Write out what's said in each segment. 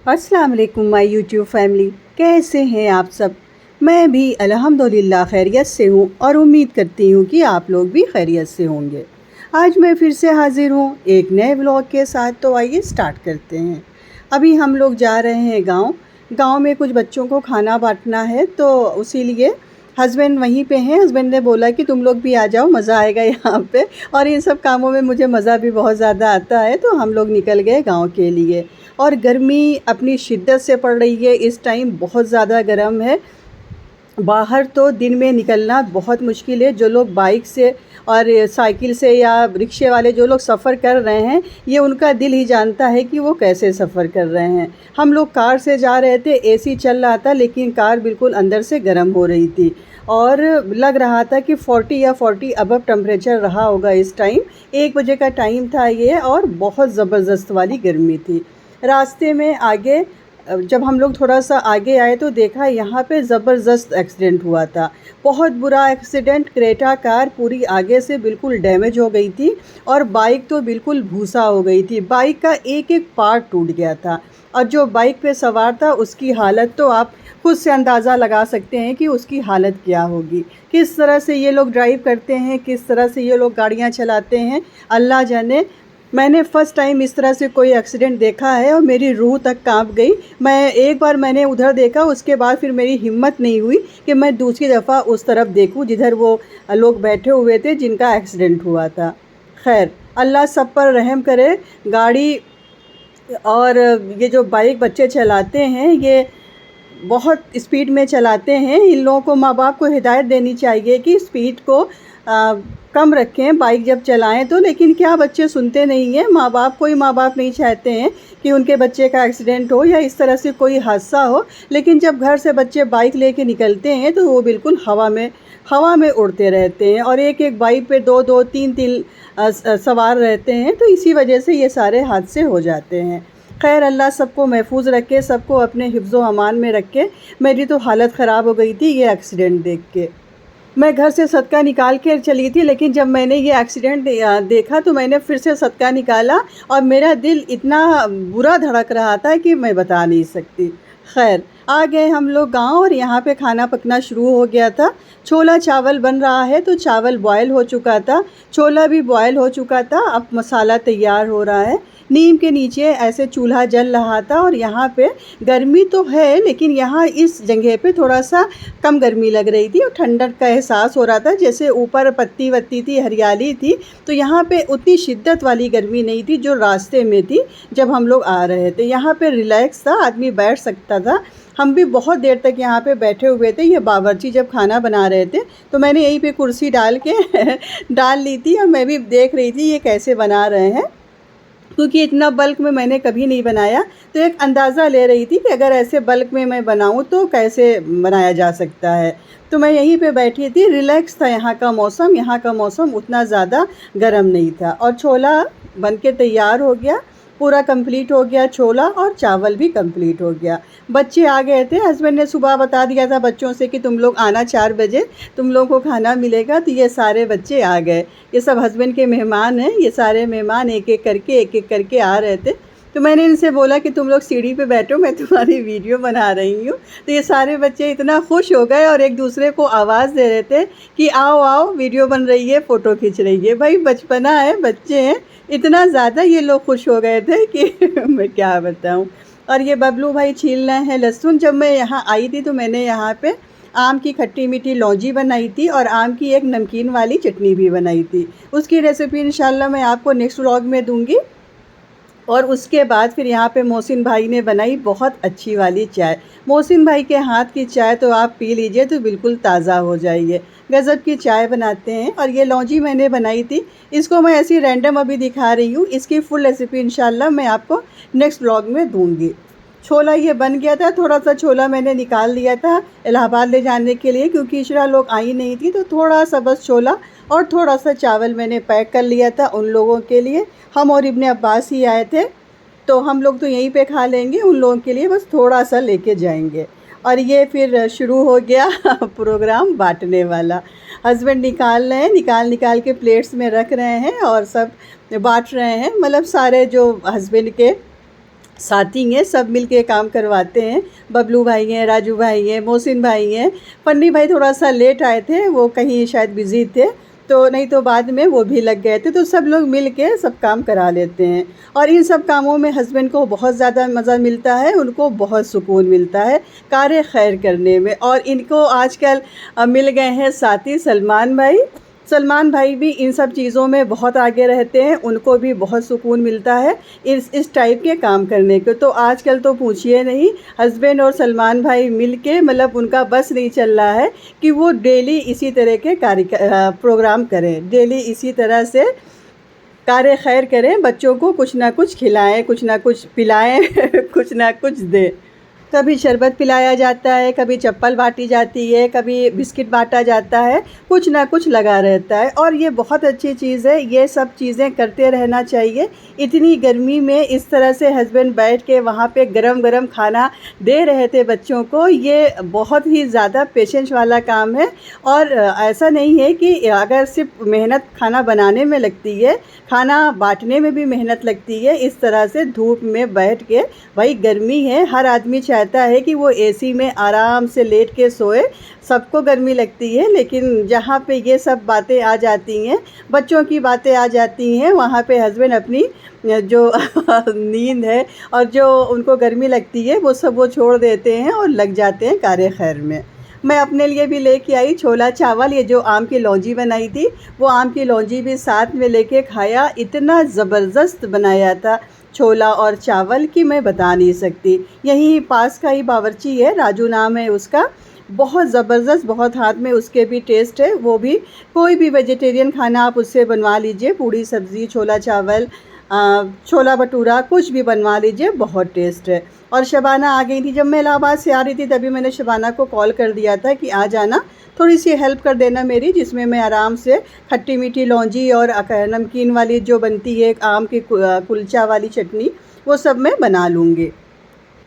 अस्सलाम वालेकुम my YouTube family, कैसे हैं आप सब। मैं भी अल्हम्दुलिल्लाह खैरियत से हूँ और उम्मीद करती हूँ कि आप लोग भी खैरियत से होंगे। आज मैं फिर से हाज़िर हूँ एक नए व्लॉग के साथ। तो आइए स्टार्ट करते हैं। अभी हम लोग जा रहे हैं गांव में कुछ बच्चों को खाना बांटना है, तो उसी लिए हस्बैंड वहीं पे हैं। हस्बैंड ने बोला कि तुम लोग भी आ जाओ, मज़ा आएगा यहाँ पे। और इन सब कामों में मुझे मज़ा भी बहुत ज़्यादा आता है। तो हम लोग निकल गए गांव के लिए। और गर्मी अपनी शिद्दत से पड़ रही है, इस टाइम बहुत ज़्यादा गर्म है। बाहर तो दिन में निकलना बहुत मुश्किल है। जो लोग बाइक से और साइकिल से या रिक्शे वाले जो लोग सफ़र कर रहे हैं, ये उनका दिल ही जानता है कि वो कैसे सफ़र कर रहे हैं। हम लोग कार से जा रहे थे, एसी चल रहा था, लेकिन कार बिल्कुल अंदर से गर्म हो रही थी और लग रहा था कि 40 या 40 अबव टेम्परेचर रहा होगा इस टाइम। 1 बजे का टाइम था ये और बहुत ज़बरदस्त वाली गर्मी थी। रास्ते में आगे जब हम लोग थोड़ा सा आगे आए तो देखा यहाँ पे ज़बरदस्त एक्सीडेंट हुआ था। बहुत बुरा एक्सीडेंट। क्रेटा कार पूरी आगे से बिल्कुल डैमेज हो गई थी और बाइक तो बिल्कुल भूसा हो गई थी। बाइक का एक एक पार्ट टूट गया था और जो बाइक पे सवार था उसकी हालत तो आप खुद से अंदाज़ा लगा सकते हैं कि उसकी हालत क्या होगी। किस तरह से ये लोग ड्राइव करते हैं, किस तरह से ये लोग गाड़ियाँ चलाते हैं, अल्लाह जाने। मैंने फ़र्स्ट टाइम इस तरह से कोई एक्सीडेंट देखा है और मेरी रूह तक कांप गई। एक बार मैंने उधर देखा, उसके बाद फिर मेरी हिम्मत नहीं हुई कि मैं दूसरी दफ़ा उस तरफ देखूं जिधर वो लोग बैठे हुए थे जिनका एक्सीडेंट हुआ था। खैर, अल्लाह सब पर रहम करे। गाड़ी और ये जो बाइक बच्चे चलाते हैं, ये बहुत स्पीड में चलाते हैं। इन लोगों को, माँ बाप को हिदायत देनी चाहिए कि स्पीड को कम रखें बाइक जब चलाएं तो। लेकिन क्या बच्चे सुनते नहीं हैं। कोई माँ बाप नहीं चाहते हैं कि उनके बच्चे का एक्सीडेंट हो या इस तरह से कोई हादसा हो। लेकिन जब घर से बच्चे बाइक लेके निकलते हैं तो वो बिल्कुल हवा में उड़ते रहते हैं और एक एक बाइक पे दो दो तीन तीन सवार रहते हैं। तो इसी वजह से ये सारे हादसे हो जाते हैं। खैर, अल्लाह सबको महफूज रखे, सबको अपने हिफ्ज़ो अमान में रखे। मेरी तो हालत ख़राब हो गई थी ये एक्सीडेंट देख के। मैं घर से सदका निकाल के चली थी, लेकिन जब मैंने ये एक्सीडेंट देखा तो मैंने फिर से सदका निकाला और मेरा दिल इतना बुरा धड़क रहा था कि मैं बता नहीं सकती। खैर, आ गए हम लोग गांव और यहाँ पे खाना पकना शुरू हो गया था। छोला चावल बन रहा है, तो चावल बॉयल हो चुका था, छोला भी बॉयल हो चुका था। अब मसाला तैयार हो रहा है। नीम के नीचे ऐसे चूल्हा जल रहा था और यहाँ पे गर्मी तो है, लेकिन यहाँ इस जगह पे थोड़ा सा कम गर्मी लग रही थी और ठंडक का एहसास हो रहा था। जैसे ऊपर पत्ती वत्ती थी, हरियाली थी, तो यहाँ पे उतनी शिद्दत वाली गर्मी नहीं थी जो रास्ते में थी जब हम लोग आ रहे थे। यहाँ पे रिलैक्स था, आदमी बैठ सकता था। हम भी बहुत देर तक यहाँ पे बैठे हुए थे। ये बावर्ची जब खाना बना रहे थे तो मैंने यहीं पे कुर्सी डाल के डाल ली थी और मैं भी देख रही थी ये कैसे बना रहे हैं, क्योंकि इतना बल्क में मैंने कभी नहीं बनाया। तो एक अंदाज़ा ले रही थी कि अगर ऐसे बल्क में मैं बनाऊं तो कैसे बनाया जा सकता है। तो मैं यहीं पे बैठी थी, रिलैक्स था यहाँ का मौसम। यहाँ का मौसम उतना ज़्यादा गर्म नहीं था और छोला बनके तैयार हो गया, पूरा कंप्लीट हो गया छोला और चावल भी कंप्लीट हो गया। बच्चे आ गए थे। हस्बैंड ने सुबह बता दिया था बच्चों से कि तुम लोग आना 4 बजे, तुम लोगों को खाना मिलेगा। तो ये सारे बच्चे आ गए। ये सब हस्बैंड के मेहमान हैं। ये सारे मेहमान एक एक करके आ रहे थे। तो मैंने इनसे बोला कि तुम लोग सीढ़ी पे बैठो, मैं तुम्हारी वीडियो बना रही हूँ। तो ये सारे बच्चे इतना खुश हो गए और एक दूसरे को आवाज़ दे रहे थे कि आओ आओ, वीडियो बन रही है, फ़ोटो खींच रही है। भाई बचपना है, बच्चे हैं। इतना ज़्यादा ये लोग खुश हो गए थे कि मैं क्या बताऊँ। और ये बबलू भाई छील रहे हैं लहसुन। जब मैं यहाँ आई थी तो मैंने यहाँ पे आम की खट्टी मीठी लौंजी बनाई थी और आम की एक नमकीन वाली चटनी भी बनाई थी। उसकी रेसिपी इंशाल्लाह मैं आपको नेक्स्ट व्लॉग में दूंगी। और उसके बाद फिर यहाँ पे मोहसिन भाई ने बनाई बहुत अच्छी वाली चाय। मोहसिन भाई के हाथ की चाय तो आप पी लीजिए तो बिल्कुल ताज़ा हो जाइए। गज़ब की चाय बनाते हैं। और ये लौंजी मैंने बनाई थी, इसको मैं ऐसी रैंडम अभी दिखा रही हूँ। इसकी फुल रेसिपी इंशाल्लाह मैं आपको नेक्स्ट व्लॉग में दूँगी। छोला ये बन गया था। थोड़ा सा छोला मैंने निकाल लिया था इलाहाबाद ले जाने के लिए, क्योंकि इशरा लोग आई नहीं थी। तो थोड़ा सा बस छोला और थोड़ा सा चावल मैंने पैक कर लिया था उन लोगों के लिए। हम और इब्ने अब्बास ही आए थे, तो हम लोग तो यहीं पे खा लेंगे, उन लोगों के लिए बस थोड़ा सा लेके जाएंगे। और ये फिर शुरू हो गया प्रोग्राम बांटने वाला। हस्बैंड निकाल रहे हैं, निकाल के प्लेट्स में रख रहे हैं और सब बांट रहे हैं। मतलब सारे जो हस्बैंड के साथी हैं, सब मिल के काम करवाते हैं। बबलू भाई हैं, राजू भाई हैं, मोहसिन भाई हैं। पन्नी भाई थोड़ा सा लेट आए थे, वो कहीं शायद बिज़ी थे, तो नहीं तो बाद में वो भी लग गए थे। तो सब लोग मिल के सब काम करा लेते हैं और इन सब कामों में हस्बैंड को बहुत ज़्यादा मज़ा मिलता है, उनको बहुत सुकून मिलता है कार्य खैर करने में। और इनको आजकल मिल गए हैं साथी सलमान भाई। सलमान भाई भी इन सब चीज़ों में बहुत आगे रहते हैं, उनको भी बहुत सुकून मिलता है इस टाइप के काम करने को। तो आजकल तो पूछिए नहीं, हस्बैंड और सलमान भाई मिलके मतलब उनका बस नहीं चल रहा है कि वो डेली इसी तरह के प्रोग्राम करें, डेली इसी तरह से कार्य खैर करें, बच्चों को कुछ ना कुछ खिलाएं, कुछ ना कुछ पिलाएं कुछ ना कुछ दें। कभी शरबत पिलाया जाता है, कभी चप्पल बाँटी जाती है, कभी बिस्किट बाँटा जाता है, कुछ ना कुछ लगा रहता है। और ये बहुत अच्छी चीज़ है, ये सब चीज़ें करते रहना चाहिए। इतनी गर्मी में इस तरह से हस्बैंड बैठ के वहाँ पे गरम-गरम खाना दे रहे थे बच्चों को, ये बहुत ही ज़्यादा पेशेंस वाला काम है। और ऐसा नहीं है कि अगर सिर्फ मेहनत खाना बनाने में लगती है, खाना बाँटने में भी मेहनत लगती है। इस तरह से धूप में बैठ के, भाई गर्मी है, हर आदमी चाहता है कि वो एसी में आराम से लेट के सोए, सबको गर्मी लगती है। लेकिन जहाँ पे ये सब बातें आ जाती हैं, बच्चों की बातें आ जाती हैं, वहाँ पे हस्बैंड अपनी जो नींद है और जो उनको गर्मी लगती है वो सब वो छोड़ देते हैं और लग जाते हैं कार्य खैर में। मैं अपने लिए भी लेके आई छोला चावल, ये जो आम की लौंजी बनाई थी, वो आम की लौंजी भी साथ में लेके खाया। इतना ज़बरदस्त बनाया था छोला और चावल कि मैं बता नहीं सकती। यहीं पास का ही बावर्ची है, राजू नाम है उसका, बहुत ज़बरदस्त, बहुत हाथ में उसके भी टेस्ट है। वो भी कोई भी वेजिटेरियन खाना आप उससे बनवा लीजिए, पूड़ी सब्ज़ी, छोला चावल, छोला भटूरा, कुछ भी बनवा लीजिए, बहुत टेस्ट है। और शबाना आ गई थी, जब मैं इलाहाबाद से आ रही थी तभी मैंने शबाना को कॉल कर दिया था कि आ जाना, थोड़ी सी हेल्प कर देना मेरी, जिसमें मैं आराम से खट्टी मीठी लौंजी और नमकीन वाली जो बनती है आम की कुलचा वाली चटनी, वो सब मैं बना लूँगी।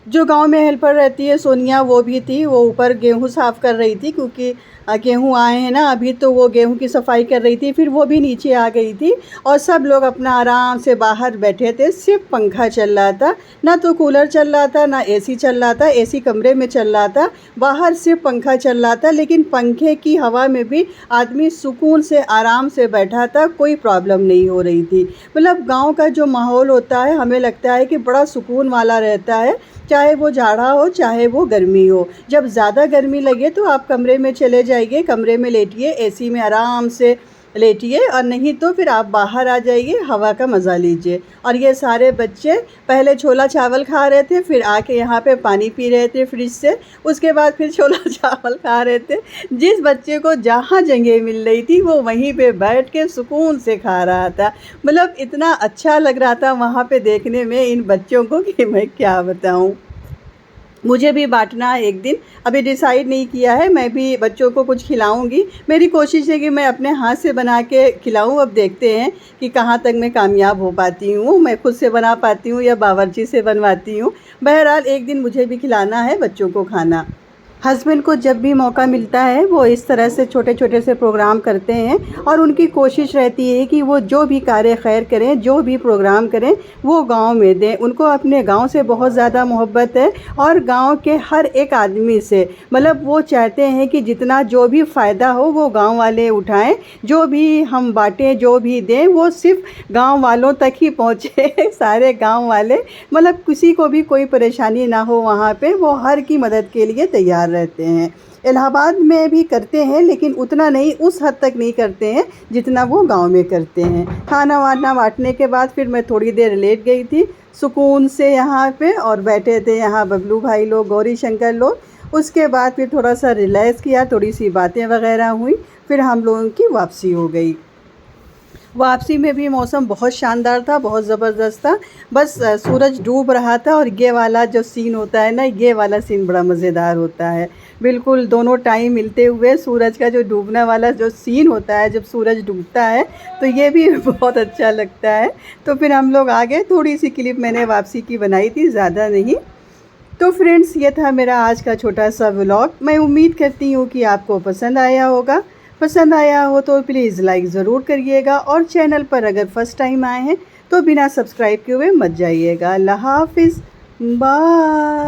जो गांव में हेल्पर रहती है सोनिया, वो भी थी, वो ऊपर गेहूं साफ़ कर रही थी क्योंकि गेहूं आए हैं ना अभी, तो वो गेहूं की सफाई कर रही थी। फिर वो भी नीचे आ गई थी और सब लोग अपना आराम से बाहर बैठे थे। सिर्फ पंखा चल रहा था, ना तो कूलर चल रहा था, ना एसी चल रहा था। एसी कमरे में चल रहा था, बाहर सिर्फ पंखा चल रहा था। लेकिन पंखे की हवा में भी आदमी सुकून से आराम से बैठा था, कोई प्रॉब्लम नहीं हो रही थी। मतलब गाँव का जो माहौल होता है, हमें लगता है कि बड़ा सुकून वाला रहता है, चाहे वो जाड़ा हो चाहे वो गर्मी हो। जब ज़्यादा गर्मी लगे तो आप कमरे में चले जाइए, कमरे में लेटिए, एसी में आराम से लेटिए, और नहीं तो फिर आप बाहर आ जाइए, हवा का मज़ा लीजिए। और ये सारे बच्चे पहले छोला चावल खा रहे थे, फिर आके यहाँ पे पानी पी रहे थे फ्रिज से, उसके बाद फिर छोला चावल खा रहे थे। जिस बच्चे को जहाँ जगह मिल रही थी वो वहीं पे बैठ के सुकून से खा रहा था। मतलब इतना अच्छा लग रहा था वहाँ पे देखने में इन बच्चों को कि मैं क्या बताऊँ। मुझे भी बांटना है एक दिन, अभी डिसाइड नहीं किया है, मैं भी बच्चों को कुछ खिलाऊंगी। मेरी कोशिश है कि मैं अपने हाथ से बना के खिलाऊं। अब देखते हैं कि कहाँ तक मैं कामयाब हो पाती हूँ, मैं खुद से बना पाती हूँ या बावर्ची से बनवाती हूँ। बहरहाल एक दिन मुझे भी खिलाना है बच्चों को खाना। हस्बैंड को जब भी मौका मिलता है वो इस तरह से छोटे छोटे से प्रोग्राम करते हैं और उनकी कोशिश रहती है कि वो जो भी कार्य खैर करें, जो भी प्रोग्राम करें, वो गांव में दें। उनको अपने गांव से बहुत ज़्यादा मोहब्बत है और गांव के हर एक आदमी से, मतलब वो चाहते हैं कि जितना जो भी फ़ायदा हो वो गांव वाले उठाएं, जो भी हम बांटें, जो भी दें, वो सिर्फ गांव वालों तक ही पहुँचे सारे गांव वाले, मतलब किसी को भी कोई परेशानी ना हो, वहाँ पे वो हर की मदद के लिए तैयार रहते हैं। इलाहाबाद में भी करते हैं लेकिन उतना नहीं, उस हद तक नहीं करते हैं जितना वो गांव में करते हैं। खाना वाना बांटने के बाद फिर मैं थोड़ी देर लेट गई थी सुकून से यहाँ पे, और बैठे थे यहाँ बबलू भाई लोग, गौरी शंकर लोग। उसके बाद फिर थोड़ा सा रिलैक्स किया, थोड़ी सी बातें वगैरह हुई, फिर हम लोगों की वापसी हो गई। वापसी में भी मौसम बहुत शानदार था, बहुत ज़बरदस्त था। बस सूरज डूब रहा था और ये वाला जो सीन होता है ना, ये वाला सीन बड़ा मज़ेदार होता है। बिल्कुल दोनों टाइम मिलते हुए सूरज का जो डूबने वाला जो सीन होता है, जब सूरज डूबता है, तो ये भी बहुत अच्छा लगता है। तो फिर हम लोग आ गए, थोड़ी सी क्लिप मैंने वापसी की बनाई थी, ज़्यादा नहीं। तो फ्रेंड्स, ये था मेरा आज का छोटा सा व्लॉग। मैं उम्मीद करती हूँ कि आपको पसंद आया होगा। पसंद आया हो तो प्लीज़ लाइक ज़रूर करिएगा, और चैनल पर अगर फ़र्स्ट टाइम आए हैं तो बिना सब्सक्राइब किए हुए मत जाइएगा। अल्लाह हाफ़िज़। बाय।